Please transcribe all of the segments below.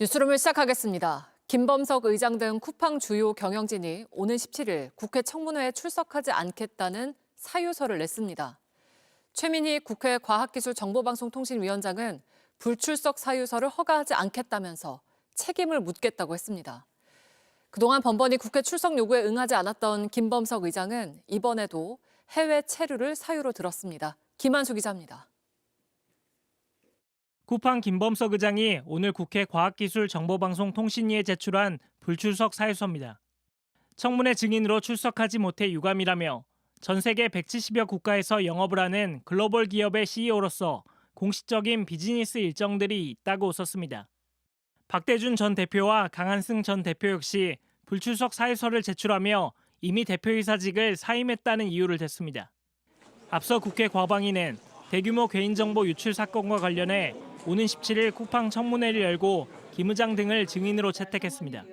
뉴스룸을 시작하겠습니다. 김범석 의장 등 쿠팡 주요 경영진이 오는 17일 국회 청문회에 출석하지 않겠다는 사유서를 냈습니다. 최민희 국회 과학기술정보방송통신위원장은 불출석 사유서를 허가하지 않겠다면서 책임을 묻겠다고 했습니다. 그동안 번번이 국회 출석 요구에 응하지 않았던 김범석 의장은 이번에도 해외 체류를 사유로 들었습니다. 김한수 기자입니다. 쿠팡 김범석 의장이 오늘 국회 과학기술정보방송통신위에 제출한 불출석 사유서입니다. 청문회 증인으로 출석하지 못해 유감이라며 전 세계 170여 국가에서 영업을 하는 글로벌 기업의 CEO로서 공식적인 비즈니스 일정들이 있다고 썼습니다. 박대준 전 대표와 강한승 전 대표 역시 불출석 사유서를 제출하며 이미 대표이사직을 사임했다는 이유를 댔습니다. 앞서 국회 과방위는 대규모 개인정보 유출 사건과 관련해 오는 17일 쿠팡 청문회를 열고 김 의장 등을 증인으로 채택했습니다.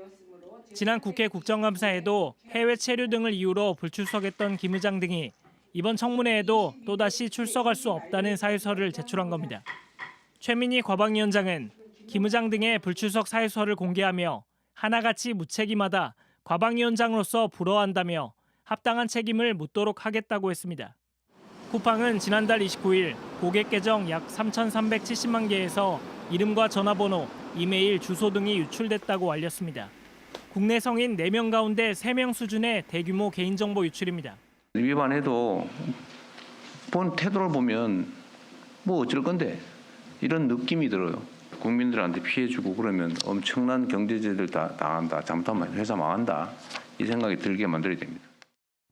지난 국회 국정감사에도 해외 체류 등을 이유로 불출석했던 김 의장 등이 이번 청문회에도 또다시 출석할 수 없다는 사유서를 제출한 겁니다. 최민희 과방위원장은 김 의장 등의 불출석 사유서를 공개하며 하나같이 무책임하다, 과방위원장으로서 불허한다며 합당한 책임을 묻도록 하겠다고 했습니다. 쿠팡은 지난달 29일 고객 계정 약 3,370만 개에서 이름과 전화번호, 이메일, 주소 등이 유출됐다고 알렸습니다. 국내 성인 4명 가운데 3명 수준의 대규모 개인정보 유출입니다. 위반해도 본 태도를 보면 뭐 어쩔 건데 이런 느낌이 들어요. 국민들한테 피해주고 그러면 엄청난 경제제들 다 당한다. 잘못하면 회사 망한다. 이 생각이 들게 만들어야 됩니다.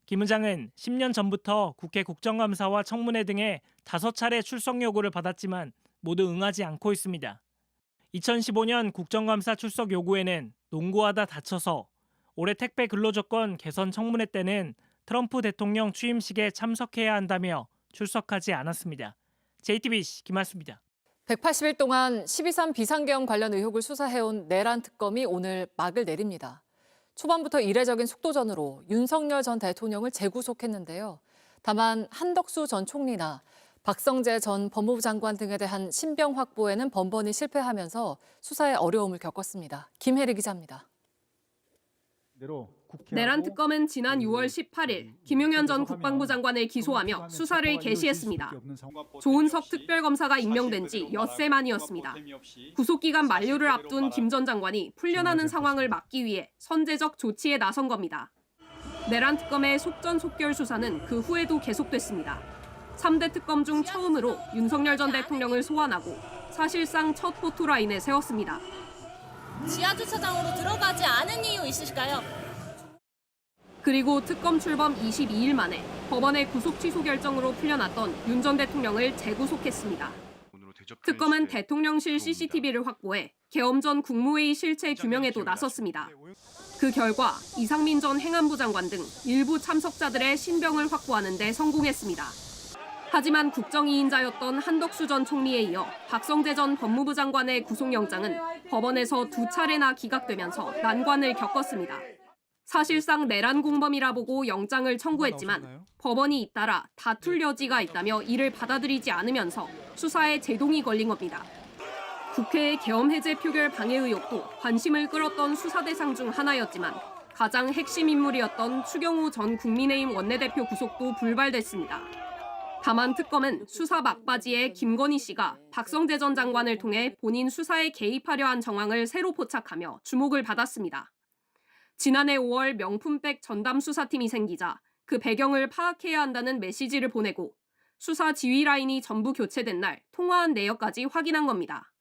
김 의장은 10년 전부터 국회 국정감사와 청문회 등에 5차례 출석 요구를 받았지만 모두 응하지 않고 있습니다. 2015년 국정감사 출석 요구에는 농구하다 다쳐서, 올해 택배 근로조건 개선 청문회 때는 트럼프 대통령 취임식에 참석해야 한다며 출석하지 않았습니다. JTBC 김한수입니다. 180일 동안 12.3 비상계엄 관련 의혹을 수사해온 내란 특검이 오늘 막을 내립니다. 초반부터 이례적인 속도전으로 윤석열 전 대통령을 재구속했는데요. 다만 한덕수 전 총리나 박성재 전 법무부 장관 등에 대한 신병 확보에는 번번이 실패하면서 수사에 어려움을 겪었습니다. 김혜리 기자입니다. 내란 특검은 지난 6월 18일 김용현 전 국방부 장관을 기소하며 수사를 개시했습니다. 조은석 특별검사가 임명된 지 엿새 만이었습니다. 구속기간 만료를 앞둔 김 전 장관이 풀려나는 상황을 막기 위해 선제적 조치에 나선 겁니다. 내란 특검의 속전속결 수사는 그 후에도 계속됐습니다. 3대 특검 중 처음으로 윤석열 전 대통령을 소환하고 사실상 첫 포토라인에 세웠습니다. 지하주차장으로 들어가지 않은 이유 있으실까요? 그리고 특검 출범 22일 만에 법원의 구속 취소 결정으로 풀려났던 윤 전 대통령을 재구속했습니다. 특검은 대통령실 CCTV를 확보해 계엄 전 국무회의 실체 규명에도 나섰습니다. 그 결과 이상민 전 행안부 장관 등 일부 참석자들의 신병을 확보하는 데 성공했습니다. 하지만 국정이인자였던 한덕수 전 총리에 이어 박성재 전 법무부 장관의 구속영장은 법원에서 2차례나 기각되면서 난관을 겪었습니다. 사실상 내란 공범이라 보고 영장을 청구했지만 법원이 잇따라 다툴 여지가 있다며 이를 받아들이지 않으면서 수사에 제동이 걸린 겁니다. 국회의 계엄 해제 표결 방해 의혹도 관심을 끌었던 수사 대상 중 하나였지만 가장 핵심 인물이었던 추경호 전 국민의힘 원내대표 구속도 불발됐습니다. 다만 특검은 수사 막바지에 김건희 씨가 박성재 전 장관을 통해 본인 수사에 개입하려 한 정황을 새로 포착하며 주목을 받았습니다. 지난해 5월 명품백 전담 수사팀이 생기자 그 배경을 파악해야 한다는 메시지를 보내고 수사 지휘 라인이 전부 교체된 날 통화한 내역까지 확인한 겁니다.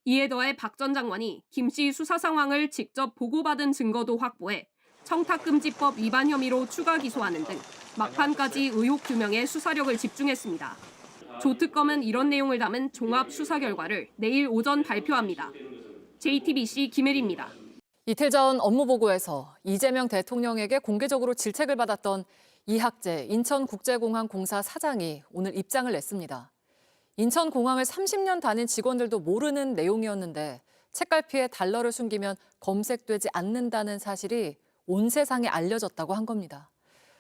이에 더해 박 전 장관이 김 씨 수사 상황을 직접 보고받은 증거도 확보해 청탁금지법 위반 혐의로 추가 기소하는 등 막판까지 의혹 규명에 수사력을 집중했습니다. 조 특검은 이런 내용을 담은 종합 수사 결과를 내일 오전 발표합니다. JTBC 김혜리입니다. 이틀 전 업무보고에서 이재명 대통령에게 공개적으로 질책을 받았던 이학재 인천국제공항공사 사장이 오늘 입장을 냈습니다. 인천공항을 30년 다닌 직원들도 모르는 내용이었는데 책갈피에 달러를 숨기면 검색되지 않는다는 사실이 온 세상에 알려졌다고 한 겁니다.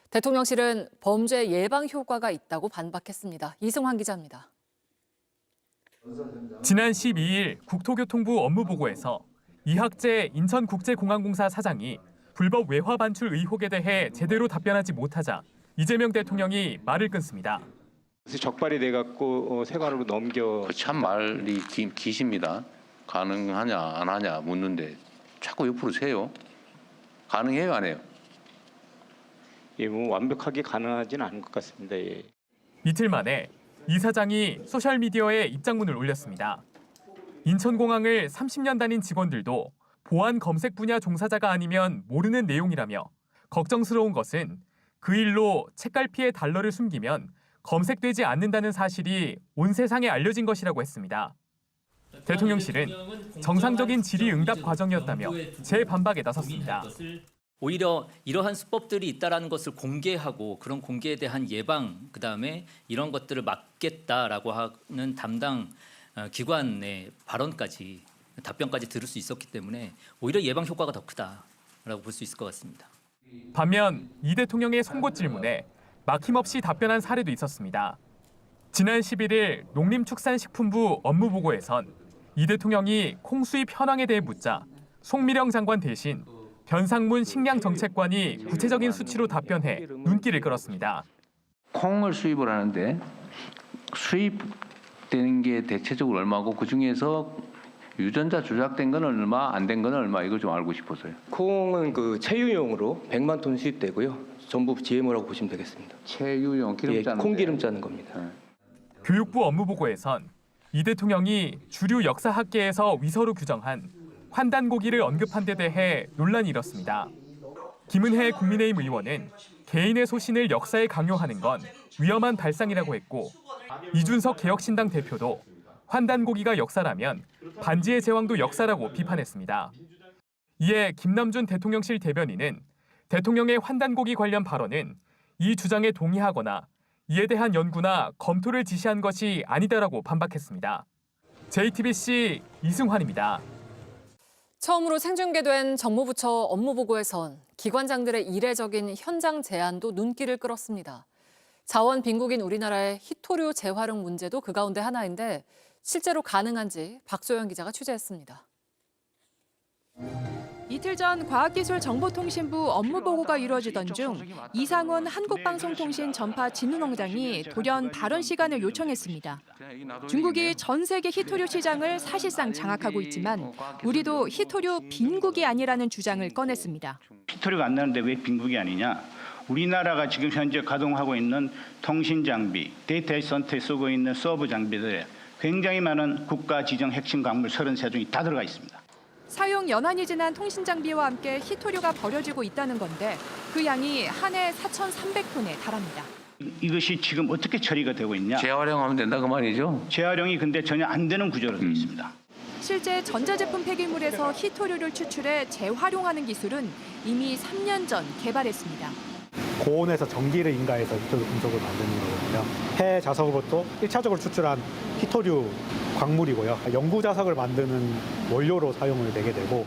대통령실은 범죄 예방 효과가 있다고 반박했습니다. 이승환 기자입니다. 지난 12일 국토교통부 업무보고에서 이학재 인천국제공항공사 사장이 불법 외화 반출 의혹에 대해 제대로 답변하지 못하자 이재명 대통령이 말을 끊습니다. 적발이 돼갖고 세관으로 넘겨. 참 말이 기십니다. 가능하냐 안 하냐 묻는데 자꾸 옆으로 세요. 가능해요 안 해요? 예, 뭐 완벽하게 가능하지는 않을 것 같습니다. 예. 이틀 만에 이 사장이 소셜미디어에 입장문을 올렸습니다. 인천공항을 30년 다닌 직원들도 보안 검색 분야 종사자가 아니면 모르는 내용이라며 걱정스러운 것은 그 일로 책갈피에 달러를 숨기면 검색되지 않는다는 사실이 온 세상에 알려진 것이라고 했습니다. 대통령실은 정상적인 질의응답 과정이었다며 재반박에 나섰습니다. 오히려 이러한 수법들이 있다라는 것을 공개하고 그런 공개에 대한 예방, 그다음에 이런 것들을 막겠다라고 하는 담당 기관의 발언까지 답변까지 들을 수 있었기 때문에 오히려 예방 효과가 더 크다라고 볼 수 있을 것 같습니다. 반면 이 대통령의 송곳 질문에 막힘없이 답변한 사례도 있었습니다. 지난 11일 농림축산식품부 업무보고에선 이 대통령이 콩 수입 현황에 대해 묻자 송미령 장관 대신 변상문 식량정책관이 구체적인 수치로 답변해 눈길을 끌었습니다. 콩을 수입을 하는데 수입되는 게 대체적으로 얼마고 그중에서 유전자 조작된 건 얼마, 안 된 건 얼마 이거 좀 알고 싶어서요. 콩은 그 체유용으로 100만 톤 수입되고요. 전부 GMO라고 보시면 되겠습니다. 체유용 기름 짜는 콩기름 짜는 겁니다. 교육부 업무보고에선 이 대통령이 주류 역사학계에서 위서로 규정한 환단고기를 언급한 데 대해 논란이 일었습니다. 김은혜 국민의힘 의원은 개인의 소신을 역사에 강요하는 건 위험한 발상이라고 했고 이준석 개혁신당 대표도 환단고기가 역사라면 반지의 제왕도 역사라고 비판했습니다. 이에 김남준 대통령실 대변인은 대통령의 환단고기 관련 발언은 이 주장에 동의하거나 이에 대한 연구나 검토를 지시한 것이 아니다라고 반박했습니다. JTBC 이승환입니다. 처음으로 생중계된 정무부처 업무보고에선 기관장들의 이례적인 현장 제안도 눈길을 끌었습니다. 자원 빈국인 우리나라의 희토류 재활용 문제도 그 가운데 하나인데 실제로 가능한지 박소영 기자가 취재했습니다. 이틀 전 과학기술정보통신부 업무보고가 이루어지던 중 이상원 한국방송통신 전파 진흥원장이 돌연 발언 시간을 요청했습니다. 중국이 전 세계 희토류 시장을 사실상 장악하고 있지만 우리도 희토류 빈국이 아니라는 주장을 꺼냈습니다. 희토류가 안 나는데 왜 빈국이 아니냐? 우리나라가 지금 현재 가동하고 있는 통신 장비, 데이터 센터에 쓰고 있는 서버 장비들에 굉장히 많은 국가 지정 핵심 광물 33종이 다 들어가 있습니다. 사용 연한이 지난 통신 장비와 함께 희토류가 버려지고 있다는 건데 그 양이 한 해 4,300톤에 달합니다. 이것이 지금 어떻게 처리가 되고 있냐? 재활용하면 된다 그 말이죠? 재활용이 근데 전혀 안 되는 구조로 되어 있습니다. 실제 전자제품 폐기물에서 희토류를 추출해 재활용하는 기술은 이미 3년 전 개발했습니다. 고온에서 전기를 인가해서 희토류 금속을 만드는 거거든요. 폐 자석으로부터 1차적으로 추출한 희토류 광물이고요. 연구 자석을 만드는 원료로 사용을 되게 되고.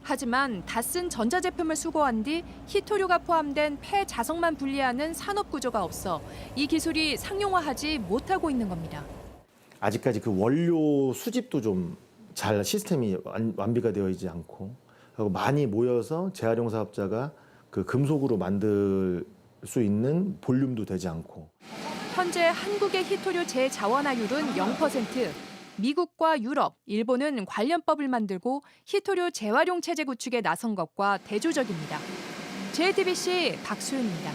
하지만 다 쓴 전자제품을 수거한 뒤 희토류가 포함된 폐 자석만 분리하는 산업 구조가 없어 이 기술이 상용화하지 못하고 있는 겁니다. 아직까지 그 원료 수집도 좀 잘 시스템이 완비가 되어 있지 않고 그리고 많이 모여서 재활용 사업자가 그 금속으로 만들 수 있는 볼륨도 되지 않고. 현재 한국의 희토류 재자원화율은 0%. 미국과 유럽, 일본은 관련법을 만들고 희토류 재활용 체제 구축에 나선 것과 대조적입니다. JTBC 박수윤입니다.